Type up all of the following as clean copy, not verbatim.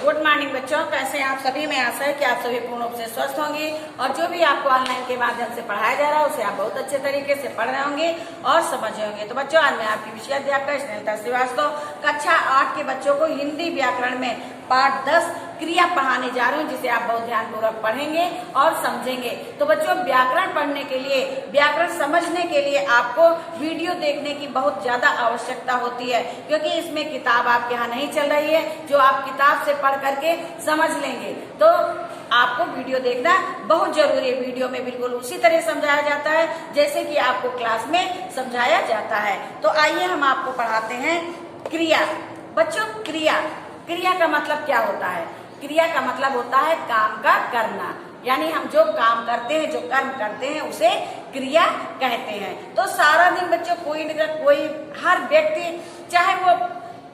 Good morning बच्चों, कैसे हैं आप सभी। मैं आशा है कि आप सभी पूर्ण रूप से स्वस्थ होंगे और जो भी आपको ऑनलाइन के माध्यम से पढ़ाया जा रहा है उसे आप बहुत अच्छे तरीके से पढ़ रहे होंगे और समझ रहे होंगे। तो बच्चों, आज मैं आपकी विषय अध्यापक स्नेहलता श्रीवास्तव कक्षा 8 के बच्चों को हिंदी व्याकरण में पाठ 10 क्रिया पढ़ाने जा रही हूँ, जिसे आप बहुत ध्यानपूर्वक पढ़ेंगे और समझेंगे। तो बच्चों, व्याकरण पढ़ने के लिए, व्याकरण समझने के लिए आपको वीडियो देखने की बहुत ज्यादा आवश्यकता होती है, क्योंकि इसमें किताब आपके यहाँ नहीं चल रही है जो आप किताब से पढ़ करके समझ लेंगे। तो आपको वीडियो देखना बहुत जरूरी है। वीडियो में बिल्कुल उसी तरह समझाया जाता है जैसे कि आपको क्लास में समझाया जाता है। तो आइए हम आपको पढ़ाते हैं क्रिया। बच्चों, क्रिया का मतलब क्या होता है? क्रिया का मतलब होता है काम का करना, यानी हम जो काम करते हैं, जो कर्म करते हैं, उसे क्रिया कहते हैं। तो सारा दिन बच्चों कोई न कोई, हर व्यक्ति, चाहे वो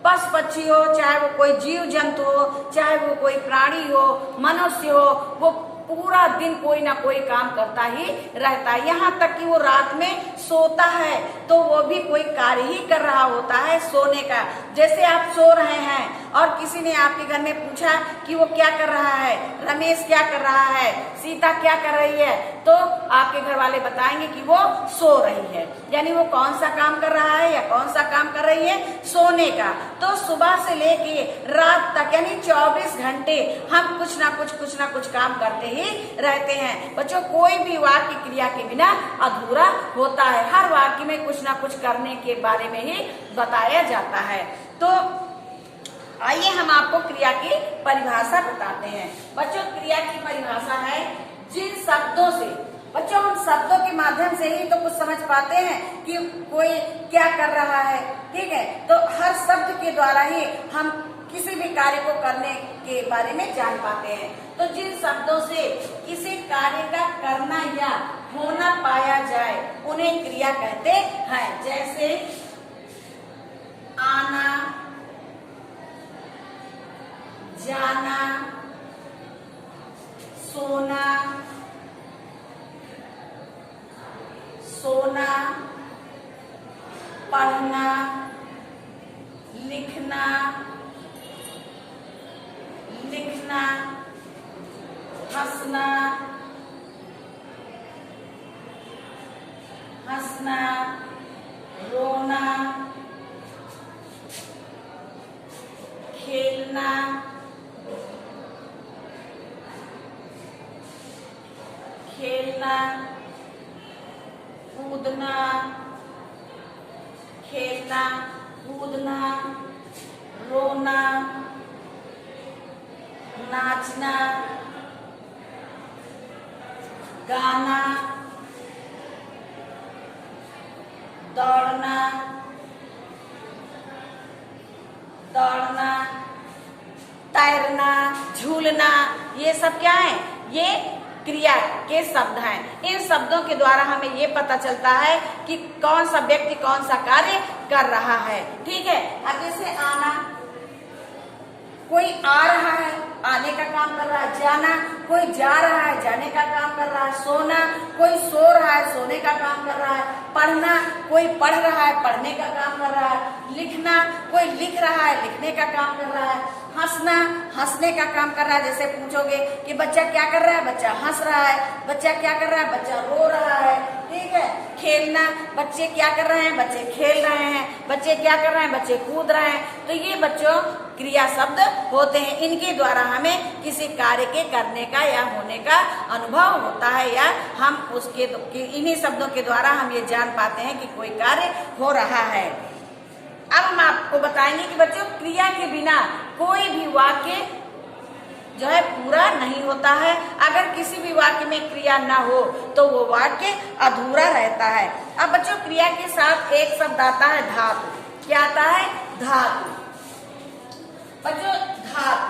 पशु पक्षी हो, चाहे वो कोई जीव जंतु हो, चाहे वो कोई प्राणी हो, मनुष्य हो, वो पूरा दिन कोई ना कोई काम करता ही रहता है। यहाँ तक कि वो रात में सोता है तो वो भी कोई कार्य ही कर रहा होता है सोने का। जैसे आप सो रहे हैं और किसी ने आपके घर में पूछा कि वो क्या कर रहा है, रमेश क्या कर रहा है, सीता क्या कर रही है, तो आपके घर वाले बताएंगे कि वो सो रही है। यानी वो कौन सा काम कर रहा है या कौन सा काम कर रही है? सोने का। तो सुबह से लेके रात तक, यानी 24 घंटे हम कुछ ना कुछ काम करते ही रहते हैं। बच्चों, कोई भी वाक्य क्रिया के बिना अधूरा होता है। हर वाक्य में कुछ ना कुछ करने के बारे में ही बताया जाता है। तो आइए हम आपको क्रिया की परिभाषा बताते हैं। बच्चों, क्रिया की परिभाषा है जिन शब्दों से, बच्चों हम शब्दों के माध्यम से ही तो कुछ समझ पाते हैं कि कोई क्या कर रहा है, ठीक है। तो हर शब्द के द्वारा ही हम किसी भी कार्य को करने के बारे में जान पाते हैं। तो जिन शब्दों से किसी कार्य का करना या होना पाया जाए उन्हें क्रिया कहते हैं। जैसे आना, जाना, सोना, पढ़ना, लिखना, हंसना, रोना, खेलना, कूदना, रोना, नाचना, गाना, दौड़ना, तैरना, झूलना, ये सब क्या है? ये क्रिया के शब्द हैं। इन शब्दों के द्वारा हमें ये पता चलता है कि कौन सा व्यक्ति कौन सा कार्य कर रहा है, ठीक है। अब जैसे आना, कोई आ रहा है, आने का काम कर रहा है। जाना, कोई जा रहा है, जाने का काम कर रहा है। सोना, कोई सो रहा है, सोने का काम कर रहा है। पढ़ना, कोई पढ़ रहा है, पढ़ने का काम कर रहा है। लिखना, कोई लिख रहा है, लिखने का काम कर रहा है। हंसना, हंसने का काम कर रहा है। जैसे पूछोगे कि बच्चा क्या कर रहा है, बच्चा हंस रहा है। बच्चा क्या कर रहा है, बच्चा रो रहा है, ठीक है। खेलना, बच्चे क्या कर रहे हैं, बच्चे खेल रहे हैं। बच्चे क्या कर रहे हैं, बच्चे कूद रहे हैं। तो ये बच्चों क्रिया शब्द होते हैं। इनके द्वारा हमें किसी कार्य के करने का या होने का अनुभव होता है, या हम उसके इन्हीं शब्दों के द्वारा हम ये जान पाते हैं कि कोई कार्य हो रहा है। अब हम आपको बताएंगे कि बच्चों क्रिया के बिना कोई भी वाक्य जो है पूरा नहीं होता है। अगर किसी भी वाक्य में क्रिया ना हो तो वो वाक्य अधूरा रहता है। अब बच्चों, क्रिया के साथ एक शब्द आता है धातु। क्या आता है? धातु। बच्चों, धातु,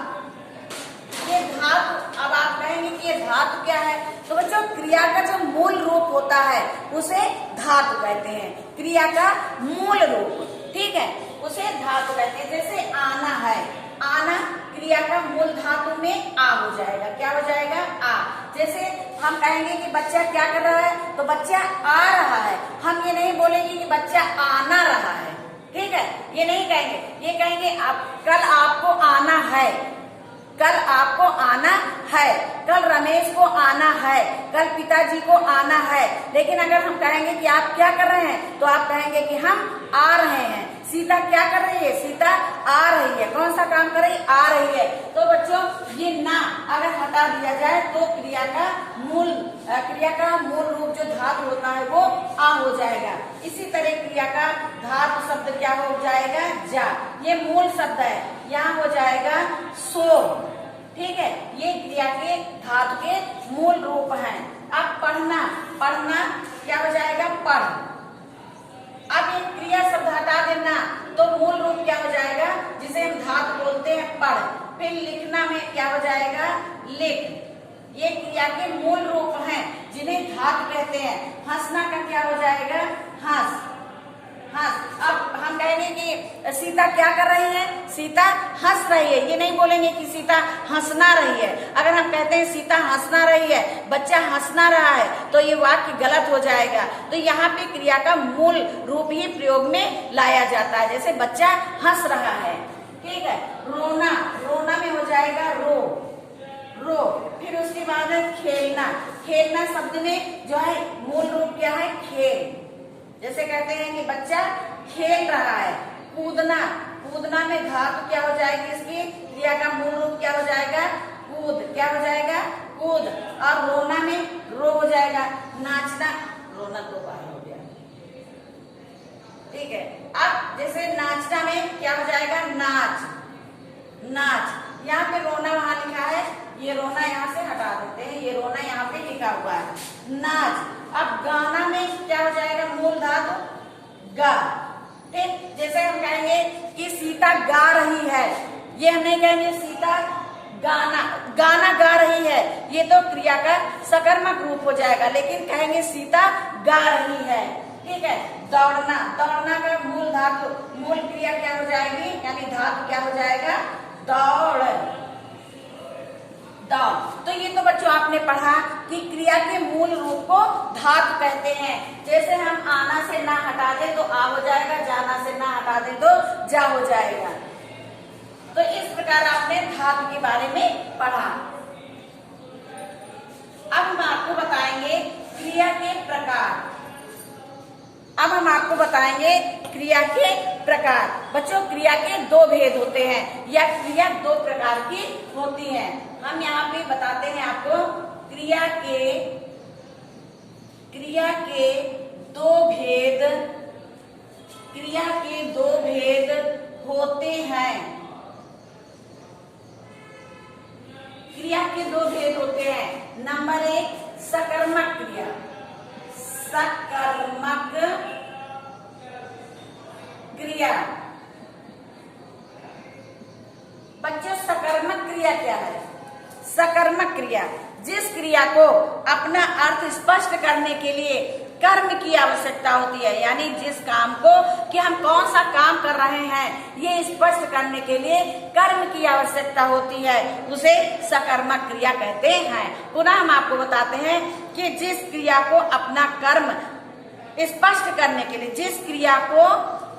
ये धातु, अब आप कहेंगे कि ये धातु क्या है? तो बच्चों, क्रिया का जो मूल रूप होता है उसे धातु कहते हैं। क्रिया का मूल रूप, ठीक है, उसे धातु कहते हैं। जैसे आना है, आना क्रिया का मूल धातु में आ हो जाएगा। क्या हो जाएगा? आ। जैसे हम कहेंगे कि बच्चा क्या कर रहा है, तो बच्चा आ रहा है। हम ये नहीं बोलेंगे कि बच्चा आना रहा है, ठीक है, ये नहीं कहेंगे। ये कहेंगे आप कल आपको आना है, कल आपको आना है, कल रमेश को आना है, कल पिताजी को आना है। लेकिन अगर हम कहेंगे कि आप क्या कर रहे हैं, तो आप कहेंगे कि हम आ रहे हैं। सीता क्या कर रही है? सीता आ रही है। कौन सा काम कर रही? आ रही है। तो बच्चों ये ना अगर हटा दिया जाए तो क्रिया का मूल रूप जो धातु होता है वो आ हो जाएगा। इसी तरह क्रिया का धातु शब्द क्या हो जाएगा? जा। ये मूल शब्द है, यहाँ हो जाएगा सो। ठीक है, ये क्रिया के धातु के मूल रूप हैं। अब पढ़ना क्या हो जाएगा? पढ़। अब ये क्रिया शब्द हटा देना तो मूल रूप क्या हो जाएगा? जिसे हम धातु बोलते हैं पढ़। फिर लिखना में क्या हो जाएगा? लिख। ये क्रिया के मूल रूप हैं जिन्हें धातु कहते हैं। हंसना का क्या हो जाएगा? हंस। अब हम कहेंगे कि सीता क्या कर रही है? सीता हंस रही है। ये नहीं बोलेंगे कि सीता हंसना रही है। अगर हम कहते हैं सीता हंसना रही है, बच्चा हंसना रहा है, तो ये वाक्य गलत हो जाएगा। तो यहाँ पे क्रिया का मूल रूप ही प्रयोग में लाया जाता है। जैसे बच्चा हंस रहा है। ठीक है, रोना में हो जाएगा रो। फिर उसके बाद है खेलना शब्द में जो है मूल रूप क्या है? खेल। जैसे कहते हैं कि बच्चा खेल रहा है। कूदना में धातु क्या हो जाएगी? इसकी क्रिया का मूल रूप क्या हो जाएगा? कूद। क्या हो जाएगा? कूद। और रोना में रो हो जाएगा। रोना दो बार हो गया। ठीक है, अब जैसे नाचना में क्या हो जाएगा? नाच। यहाँ पे रोना वहां लिखा है, ये रोना यहाँ से हटा देते हैं, ये रोना यहाँ पे लिखा हुआ है। नाच। अब गाना में क्या हो जाएगा? मूल धातु गा। ठीक, जैसे हम कहेंगे कि सीता गा रही है, ये हम नहीं कहेंगे सीता गाना गा रही है, ये तो क्रिया का सकर्मक रूप हो जाएगा। लेकिन कहेंगे सीता गा रही है। ठीक है, दौड़ना का मूल क्रिया क्या हो जाएगी? यानी धातु क्या हो जाएगा? दौड़। तो ये तो बच्चों आपने पढ़ा कि क्रिया के मूल रूप को धातु कहते हैं। जैसे हम आना से ना हटा दे तो आ हो जाएगा, जाना से ना हटा दे तो जा हो जाएगा। तो इस प्रकार आपने धातु के बारे में पढ़ा। अब हम आपको बताएंगे क्रिया के प्रकार। बच्चों क्रिया के दो भेद होते हैं या क्रिया दो प्रकार की होती है। हम यहाँ पे बताते हैं आपको क्रिया के दो भेद होते हैं। क्रिया के दो भेद होते हैं। नंबर 1 सकर्मक क्रिया। बच्चों सकर्मक क्रिया क्या है? सकर्मक क्रिया जिस क्रिया को अपना अर्थ स्पष्ट करने के लिए कर्म की आवश्यकता होती है, यानी जिस काम को कि हम कौन सा काम कर रहे हैं ये स्पष्ट करने के लिए कर्म की आवश्यकता होती है, उसे सकर्मक क्रिया कहते हैं। पुनः हम आपको बताते हैं कि जिस क्रिया को अपना कर्म स्पष्ट करने के लिए, जिस क्रिया को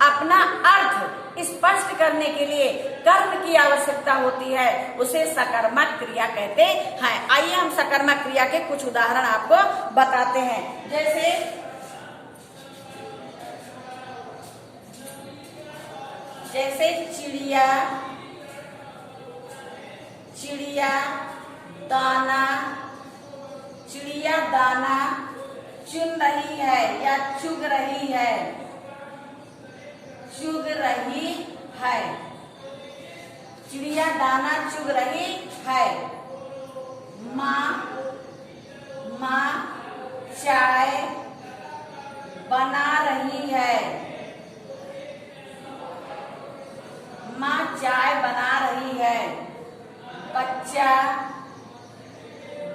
अपना अर्थ स्पष्ट करने के लिए कर्म की आवश्यकता होती है उसे सकर्मक क्रिया कहते हैं। आइए हम सकर्मक क्रिया के कुछ उदाहरण आपको बताते हैं। जैसे चिड़िया दाना चुन रही है या चुग रही है। चिड़िया दाना चुग रही है। माँ चाय बना रही है। माँ चाय बना रही है। बच्चा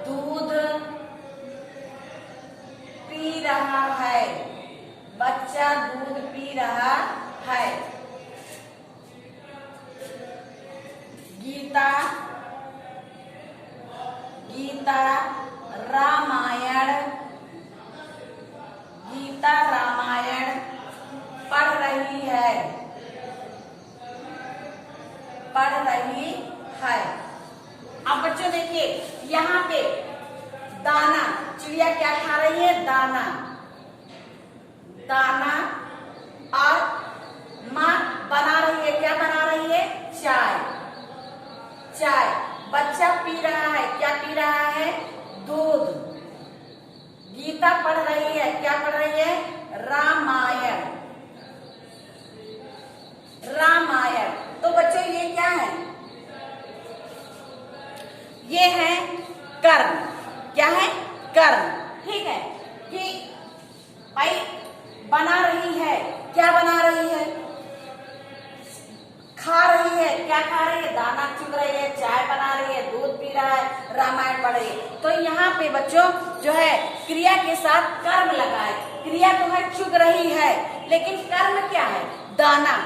दूध पी रहा है। बच्चा दूध पी रहा है। गीता रामायण पढ़ रही है। अब बच्चों देखिए यहाँ पे दाना, चिड़िया क्या खा रही है? दाना, दाना। और माँ बना रही है, क्या बना रही है? चाय, चाय। बच्चा पी रहा है, क्या पी रहा है? दूध। गीता पढ़ रही है, क्या पढ़ रही है? रामायण, रामायण। तो बच्चों ये क्या है? ये है कर्म। क्या है? कर्म। ठीक है कि भाई बना रही है, क्या बना रही है? खा रही है, क्या खा रही है? दाना चुग रही है, चाय बना रही है, दूध पी रहा है, रामायण पढ़ रही है। तो यहाँ पे बच्चों जो है क्रिया के साथ कर्म लगा है। क्रिया तो है चुग रही है, लेकिन कर्म क्या है? दाना।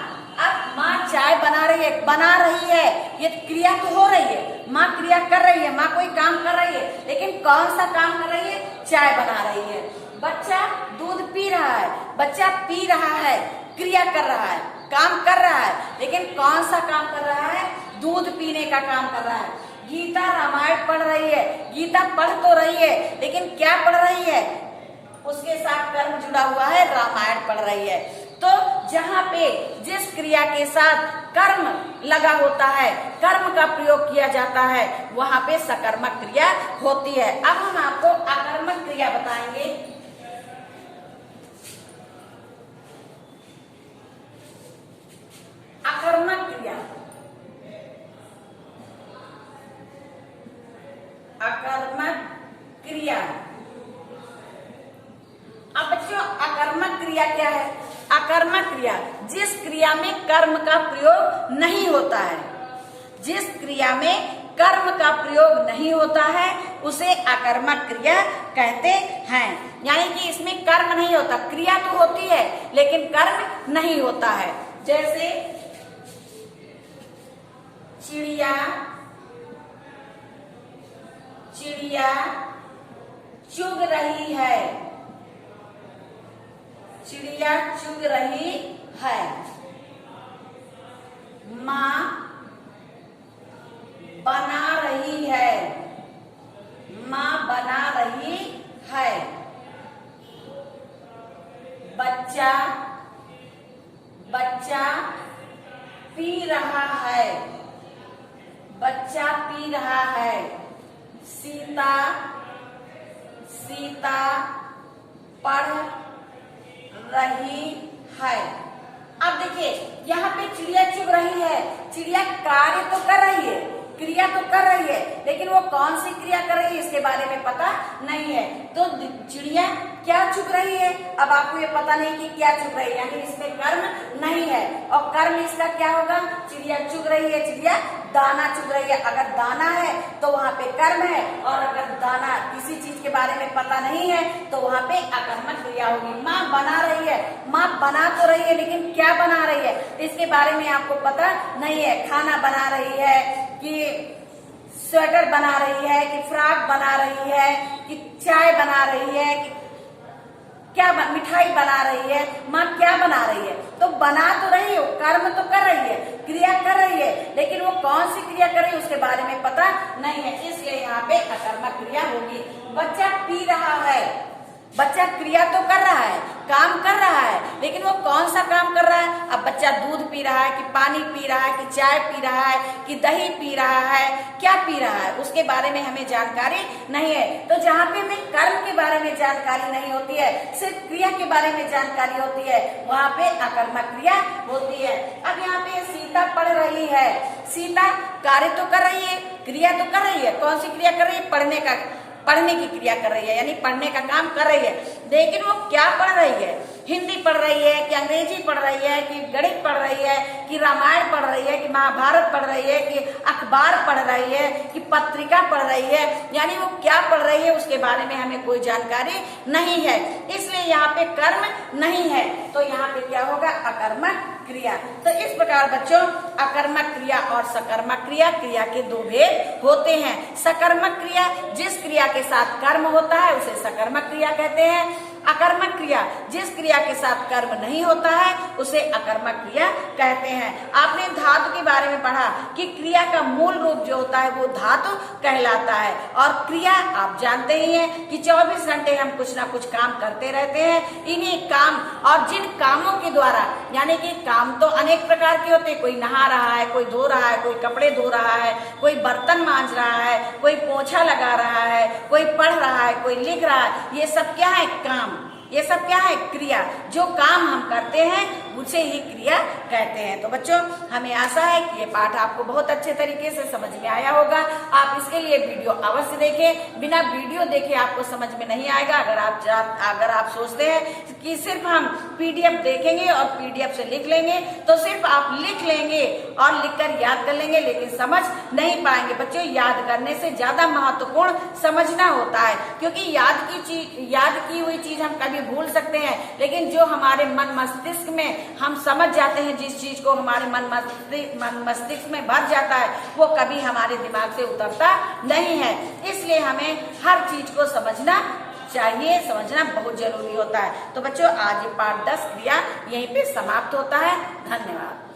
अब माँ चाय बना रही है, बना रही है, ये क्रिया तो हो रही है, माँ क्रिया कर रही है, माँ कोई काम कर रही है, लेकिन कौन सा काम कर रही है? चाय बना रही है। बच्चा दूध पी रहा है, बच्चा पी रहा है, क्रिया कर रहा है, काम कर रहा है, लेकिन कौन सा काम कर रहा है? दूध पीने का काम कर रहा है। गीता रामायण पढ़ रही है, गीता पढ़ तो रही है, लेकिन क्या पढ़ रही है? उसके साथ कर्म जुड़ा हुआ है, रामायण पढ़ रही है। तो जहाँ पे जिस क्रिया के साथ कर्म लगा होता है, कर्म का प्रयोग किया जाता है, वहां पे सकर्मक क्रिया होती है। अब हम आपको अकर्मक क्रिया बताएंगे। अकर्मक क्रिया, अकर्मक क्रिया। अब बच्चों अकर्मक क्रिया क्या है? अकर्मक क्रिया जिस क्रिया में कर्म का प्रयोग नहीं होता है, जिस क्रिया में कर्म का प्रयोग नहीं होता है उसे अकर्मक क्रिया कहते हैं। यानी कि इसमें कर्म नहीं होता, क्रिया तो होती है लेकिन कर्म नहीं होता है। जैसे चिड़िया, चिड़िया चुग रही है, चिड़िया चुग रही है। माँ बना रही है, माँ बना रही है। बच्चा, बच्चा पी रहा है, बच्चा पी रहा है। सीता, सीता पढ़ रही है। अब देखिए यहाँ पे चिड़िया चुग रही है, चिड़िया कार्य तो कर रही है, क्रिया तो कर रही है, लेकिन वो कौन सी क्रिया कर रही है इसके बारे में पता नहीं है। तो चिड़िया क्या चुग रही है? अब आपको ये पता नहीं कि क्या चुग रही है, यानी इसमें कर्म नहीं है। और कर्म इसका क्या होगा? चिड़िया चुग रही है, चिड़िया दाना चुग रही है। अगर दाना है तो वहाँ पे कर्म है, और अगर दाना किसी चीज के बारे में पता नहीं है तो वहाँ पे अकर्मक क्रिया होगी। माँ बना रही है, माँ बना तो रही है, लेकिन क्या बना रही है इसके बारे में आपको पता नहीं है। खाना बना रही है कि स्वेटर बना रही है, कि फ्रॉक बना रही है, कि चाय बना रही है, कि क्या मिठाई बना रही है। माँ क्या बना रही है? तो बना तो रही है, कर्म तो कर रही है, क्रिया कर रही है, लेकिन वो कौन सी क्रिया कर रही है उसके बारे में पता नहीं है, इसलिए यहाँ पे अकर्मक क्रिया होगी। बच्चा पी रहा है, बच्चा क्रिया तो कर रहा है, काम कर रहा है, लेकिन वो कौन सा काम कर रहा है? अब बच्चा दूध पी रहा है, कि पानी पी रहा है, कि चाय पी रहा है, कि दही पी रहा है, क्या पी रहा है उसके बारे में हमें जानकारी नहीं है। तो जहाँ पे हमें कर्म के बारे में जानकारी नहीं होती है, सिर्फ क्रिया के बारे में जानकारी होती है, वहाँ पे अकर्मक क्रिया होती है। अब यहाँ पे सीता पढ़ रही है, सीता कार्य तो कर रही है, क्रिया तो कर रही है। कौन सी क्रिया कर रही है? पढ़ने की क्रिया कर रही है, यानी पढ़ने का काम कर रही है, लेकिन वो क्या पढ़ रही है? हिंदी पढ़ रही है, कि अंग्रेजी पढ़ रही है, कि गणित पढ़ रही है, कि रामायण पढ़ रही है, कि महाभारत पढ़ रही है, कि अखबार पढ़ रही है, कि पत्रिका पढ़ रही है। यानी वो क्या पढ़ रही है उसके बारे में हमें कोई जानकारी नहीं है, इसलिए यहाँ पे कर्म नहीं है। तो यहाँ पे क्या होगा? अकर्मक क्रिया। तो इस प्रकार बच्चों अकर्मक क्रिया और सकर्मक क्रिया, क्रिया के दो भेद होते हैं। सकर्मक क्रिया जिस क्रिया के साथ कर्म होता है उसे सकर्मक क्रिया कहते हैं, अकर्मक क्रिया, जिस क्रिया के साथ कर्म नहीं होता है उसे अकर्मक क्रिया कहते हैं। आपने धातु के बारे में पढ़ा कि क्रिया का मूल रूप जो होता है वो धातु कहलाता है, और क्रिया आप जानते ही हैं कि 24 घंटे हम कुछ ना कुछ काम करते रहते हैं। इन्हीं काम और जिन कामों के द्वारा, यानी कि काम तो अनेक प्रकार के होते हैं, कोई नहा रहा है, कोई धो रहा है, कोई कपड़े धो रहा है, कोई बर्तन मांज रहा है, कोई पोछा लगा रहा है, कोई पढ़ रहा है, कोई लिख रहा है। ये सब क्या है? काम। ये सब क्या है? क्रिया। जो काम हम करते हैं उसे ही क्रिया कहते हैं। तो बच्चों, हमें आशा है कि ये पाठ आपको बहुत अच्छे तरीके से समझ में आया होगा। आप इसके लिए वीडियो अवश्य देखें, बिना वीडियो देखे आपको समझ में नहीं आएगा। अगर आप सोचते हैं कि सिर्फ हम पीडीएफ देखेंगे और पीडीएफ से लिख लेंगे, तो सिर्फ आप लिख लेंगे और लिखकर याद कर लेंगे, लेकिन समझ नहीं पाएंगे। बच्चों, याद करने से ज्यादा महत्वपूर्ण समझना होता है, क्योंकि याद की हुई चीज हम कभी भूल सकते हैं, लेकिन जो हमारे मन मस्तिष्क में हम समझ जाते हैं, जिस चीज को हमारे मन मस्तिष्क में भर जाता है, वो कभी हमारे दिमाग से उतरता नहीं है। इसलिए हमें हर चीज को समझना चाहिए, समझना बहुत जरूरी होता है। तो बच्चों, आज ये पाठ 10 क्रिया यहीं पे समाप्त होता है। धन्यवाद।